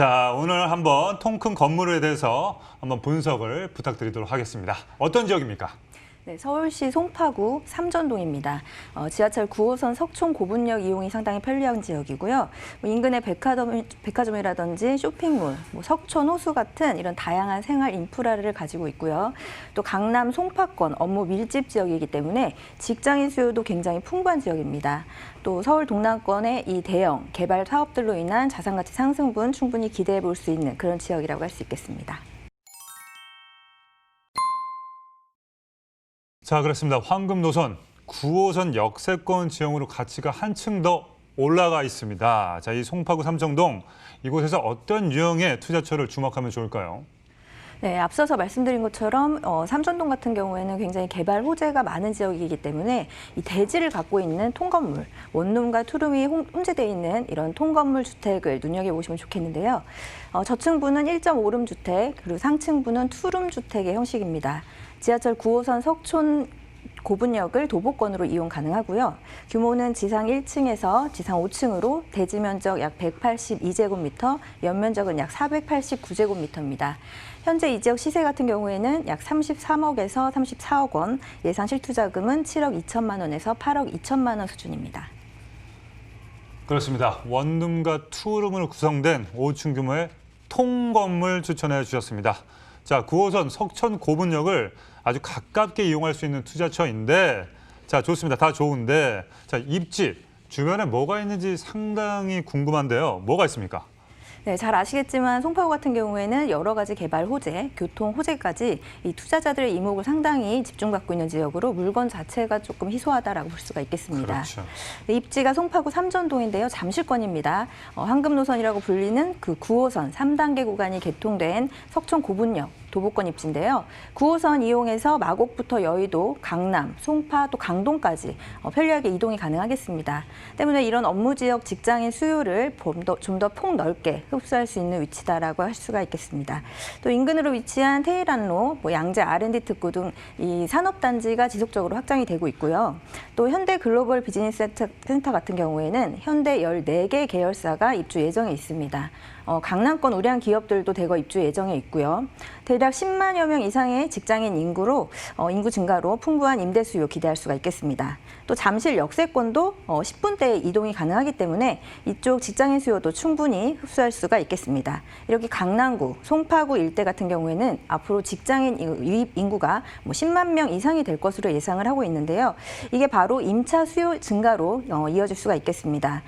자, 오늘 한번 통 큰 건물에 대해서 한번 분석을 부탁드리도록 하겠습니다. 어떤 지역입니까? 네, 서울시 송파구 삼전동입니다. 지하철 9호선 석촌 고분역 이용이 상당히 편리한 지역이고요. 인근의 백화점이라든지 쇼핑몰, 석촌 호수 같은 이런 다양한 생활 인프라를 가지고 있고요. 또 강남 송파권 업무 밀집 지역이기 때문에 직장인 수요도 굉장히 풍부한 지역입니다. 또 서울 동남권의 이 대형 개발 사업들로 인한 자산가치 상승분 충분히 기대해 볼 수 있는 그런 지역이라고 할 수 있겠습니다. 자, 그렇습니다. 황금 노선 9호선 역세권 지형으로 가치가 한층 더 올라가 있습니다. 자, 이 송파구 삼정동 이곳에서 어떤 유형의 투자처를 주목하면 좋을까요? 네, 앞서서 말씀드린 것처럼 삼전동 같은 경우에는 굉장히 개발 호재가 많은 지역이기 때문에 이 대지를 갖고 있는 통건물, 원룸과 투룸이 혼재되어 있는 이런 통건물 주택을 눈여겨보시면 좋겠는데요. 저층부는 1.5룸 주택, 그리고 상층부는 투룸 주택의 형식입니다. 지하철 9호선 석촌 고분역을 도보권으로 이용 가능하고요. 규모는 지상 1층에서 지상 5층으로 대지 면적 약 182제곱미터, 연면적은 약 489제곱미터입니다. 현재 이 지역 시세 같은 경우에는 약 33억에서 34억 원, 예상 실투자금은 7억 2천만 원에서 8억 2천만 원 수준입니다. 그렇습니다. 원룸과 투룸으로 구성된 5층 규모의 통건물 추천해 주셨습니다. 자, 9호선 석촌 고분역을 아주 가깝게 이용할 수 있는 투자처인데, 자, 좋습니다. 다 좋은데, 자, 입지, 주변에 뭐가 있는지 상당히 궁금한데요. 뭐가 있습니까? 네, 잘 아시겠지만 송파구 같은 경우에는 여러 가지 개발 호재, 교통 호재까지 이 투자자들의 이목을 상당히 집중받고 있는 지역으로 물건 자체가 조금 희소하다라고 볼 수가 있겠습니다. 그렇죠. 네, 입지가 송파구 삼전동인데요. 잠실권입니다. 황금 노선이라고 불리는 그 9호선 3단계 구간이 개통된 석촌 고분역 도보권 입지인데요. 9호선 이용해서 마곡부터 여의도, 강남, 송파, 또 강동까지 편리하게 이동이 가능하겠습니다. 때문에 이런 업무 지역 직장인 수요를 좀 더 폭넓게 흡수할 수 있는 위치다라고 할 수가 있겠습니다. 또 인근으로 위치한 테일한로, 양재 R&D 특구 등 이 산업단지가 지속적으로 확장이 되고 있고요. 또 현대 글로벌 비즈니스 센터 같은 경우에는 현대 14개 계열사가 입주 예정에 있습니다. 강남권 우량 기업들도 대거 입주 예정에 있고요. 대략 10만여 명 이상의 직장인 인구 증가로 풍부한 임대 수요 기대할 수가 있겠습니다. 또 잠실 역세권도 10분대에 이동이 가능하기 때문에 이쪽 직장인 수요도 충분히 흡수할 수가 있겠습니다. 이렇게 강남구, 송파구 일대 같은 경우에는 앞으로 직장인 유입 인구가 10만 명 이상이 될 것으로 예상을 하고 있는데요. 이게 바로 임차 수요 증가로 이어질 수가 있겠습니다.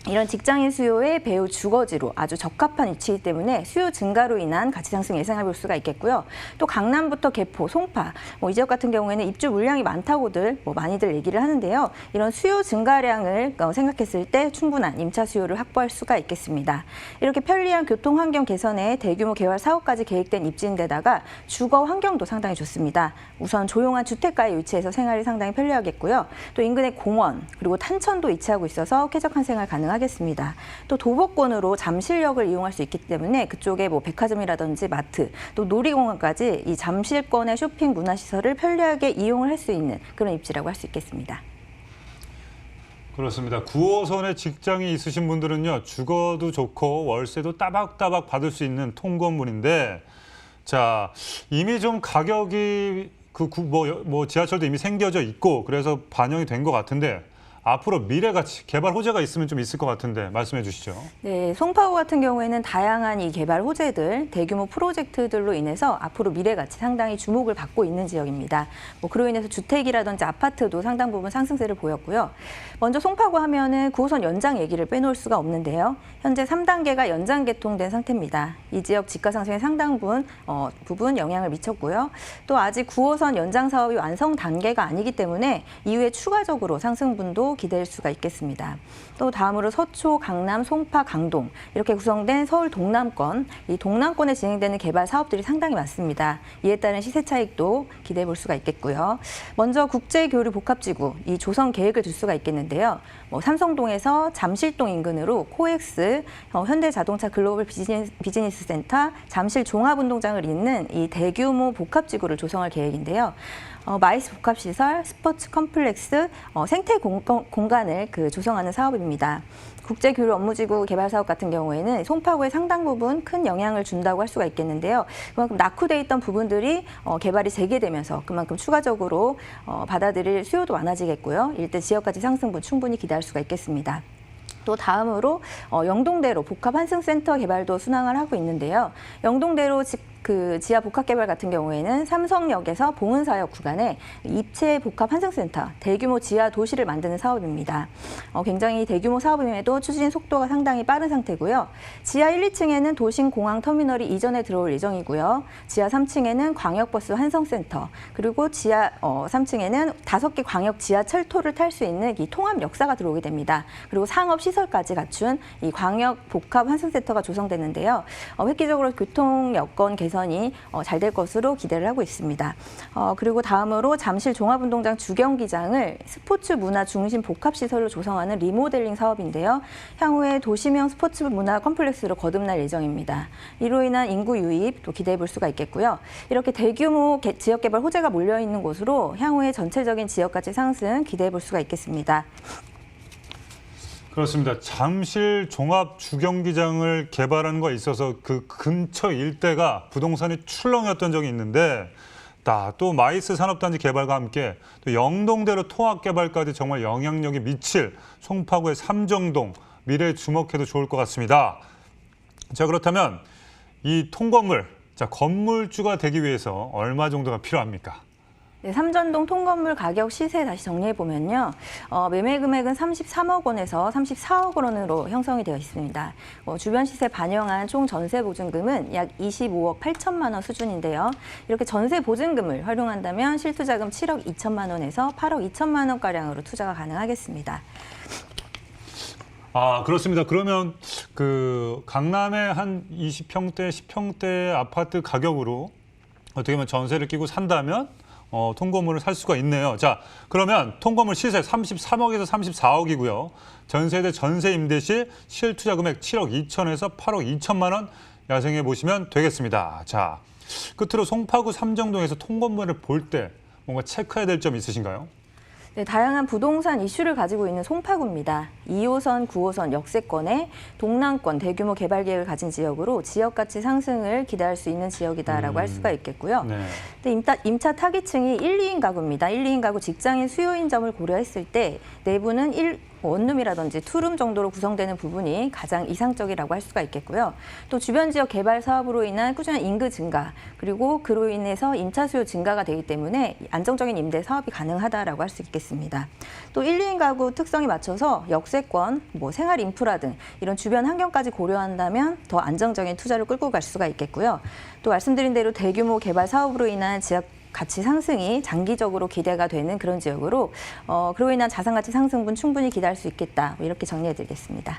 이런 직장인 수요의 배후 주거지로 아주 적합한 위치이기 때문에 수요 증가로 인한 가치 상승 예상해 볼 수가 있겠고요. 또 강남부터 개포, 송파, 이 지역 같은 경우에는 입주 물량이 많다고들 많이들 얘기를 하는데요. 이런 수요 증가량을 생각했을 때 충분한 임차 수요를 확보할 수가 있겠습니다. 이렇게 편리한 교통 환경 개선에 대규모 개발 사업까지 계획된 입지인데다가 주거 환경도 상당히 좋습니다. 우선 조용한 주택가에 위치해서 생활이 상당히 편리하겠고요. 또 인근에 공원, 그리고 탄천도 위치하고 있어서 쾌적한 생활 가능하겠습니다. 또 도보권으로 잠실역을 이용할 수 있기 때문에 그쪽에 백화점이라든지 마트, 또 놀이공원까지 이 잠실권의 쇼핑 문화시설을 편리하게 이용을 할 수 있는 그런 입지라고 할 수 있겠습니다. 그렇습니다. 9호선에 직장이 있으신 분들은요, 주거도 좋고 월세도 따박따박 받을 수 있는 통건물인데, 자, 이미 좀 가격이 지하철도 이미 생겨져 있고 그래서 반영이 된 것 같은데, 앞으로 미래 가치, 개발 호재가 있으면 좀 있을 것 같은데 말씀해 주시죠. 네, 송파구 같은 경우에는 다양한 이 개발 호재들, 대규모 프로젝트들로 인해서 앞으로 미래 가치 상당히 주목을 받고 있는 지역입니다. 그로 인해서 주택이라든지 아파트도 상당 부분 상승세를 보였고요. 먼저 송파구 하면은 9호선 연장 얘기를 빼놓을 수가 없는데요. 현재 3단계가 연장 개통된 상태입니다. 이 지역 집가 상승에 상당 부분 영향을 미쳤고요. 또 아직 9호선 연장 사업이 완성 단계가 아니기 때문에 이후에 추가적으로 상승분도 기대할 수가 있겠습니다. 또 다음으로 서초, 강남, 송파, 강동 이렇게 구성된 서울 동남권, 이 동남권에 진행되는 개발 사업들이 상당히 많습니다. 이에 따른 시세 차익도 기대해 볼 수가 있겠고요. 먼저 국제교류 복합지구, 이 조성 계획을 둘 수가 있겠는데요. 삼성동에서 잠실동 인근으로 코엑스, 현대자동차 글로벌 비즈니스 센터, 잠실 종합운동장을 잇는 이 대규모 복합지구를 조성할 계획인데요. 마이스 복합시설, 스포츠 컴플렉스, 생태 공간을 조성하는 사업입니다. 국제교류 업무지구 개발 사업 같은 경우에는 송파구의 상당 부분 큰 영향을 준다고 할 수가 있겠는데요. 그만큼 낙후돼 있던 부분들이 개발이 재개되면서 그만큼 추가적으로 받아들일 수요도 많아지겠고요. 일대 지역가치 상승분 충분히 기대할 수가 있겠습니다. 또 다음으로 영동대로 복합 환승센터 개발도 순항을 하고 있는데요. 영동대로 지하 복합 개발 같은 경우에는 삼성역에서 봉은사역 구간에 입체 복합 환승센터, 대규모 지하 도시를 만드는 사업입니다. 굉장히 대규모 사업임에도 추진 속도가 상당히 빠른 상태고요. 지하 1, 2층에는 도심 공항 터미널이 이전에 들어올 예정이고요. 지하 3층에는 광역버스 환승센터, 그리고 지하 3층에는 5개 광역 지하철토를 탈 수 있는 이 통합 역사가 들어오게 됩니다. 그리고 상업 시설까지 갖춘 이 광역 복합 환승센터가 조성되는데요. 획기적으로 교통 여건 개선이 잘 될 것으로 기대를 하고 있습니다. 그리고 다음으로 잠실 종합운동장 주경기장을 스포츠 문화 중심 복합시설로 조성하는 리모델링 사업인데요. 향후에 도시명 스포츠 문화 컴플렉스로 거듭날 예정입니다. 이로 인한 인구 유입 또 기대해 볼 수가 있겠고요. 이렇게 대규모 지역개발 호재가 몰려있는 곳으로 향후에 전체적인 지역가치 상승 기대해 볼 수가 있겠습니다. 그렇습니다. 잠실 종합 주경기장을 개발하는 거에 있어서 그 근처 일대가 부동산이 출렁이었던 적이 있는데 또 마이스 산업단지 개발과 함께 또 영동대로 통합 개발까지 정말 영향력이 미칠 송파구의 삼정동 미래에 주목해도 좋을 것 같습니다. 자, 그렇다면 이 통건물, 건물주가 되기 위해서 얼마 정도가 필요합니까? 네, 삼전동 통건물 가격 시세 다시 정리해 보면요. 매매 금액은 33억 원에서 34억 원으로 형성이 되어 있습니다. 주변 시세 반영한 총 전세 보증금은 약 25억 8천만 원 수준인데요. 이렇게 전세 보증금을 활용한다면 실투자금 7억 2천만 원에서 8억 2천만 원가량으로 투자가 가능하겠습니다. 그렇습니다. 그러면 강남의 한 20평대, 10평대 아파트 가격으로 어떻게 보면 전세를 끼고 산다면 통건물을 살 수가 있네요. 자, 그러면 통건물 시세 33억에서 34억이고요. 전세대 전세 임대 시 실투자 금액 7억 2천에서 8억 2천만 원 야생해 보시면 되겠습니다. 자, 끝으로 송파구 삼정동에서 통건물을 볼 때 뭔가 체크해야 될 점 있으신가요? 네, 다양한 부동산 이슈를 가지고 있는 송파구입니다. 2호선, 9호선 역세권에 동남권 대규모 개발 계획을 가진 지역으로 지역 가치 상승을 기대할 수 있는 지역이다라고 할 수가 있겠고요. 네. 근데 임차 타깃층이 1, 2인 가구입니다. 1, 2인 가구 직장인 수요인 점을 고려했을 때 내부는 원룸이라든지 투룸 정도로 구성되는 부분이 가장 이상적이라고 할 수가 있겠고요. 또 주변 지역 개발 사업으로 인한 꾸준한 인구 증가, 그리고 그로 인해서 임차 수요 증가가 되기 때문에 안정적인 임대 사업이 가능하다라고 할 수 있겠습니다. 또 1, 2인 가구 특성에 맞춰서 역세권, 생활 인프라 등 이런 주변 환경까지 고려한다면 더 안정적인 투자를 끌고 갈 수가 있겠고요. 또 말씀드린 대로 대규모 개발 사업으로 인한 지역 가치 상승이 장기적으로 기대가 되는 그런 지역으로 그로 인한 자산 가치 상승분 충분히 기대할 수 있겠다. 이렇게 정리해드리겠습니다.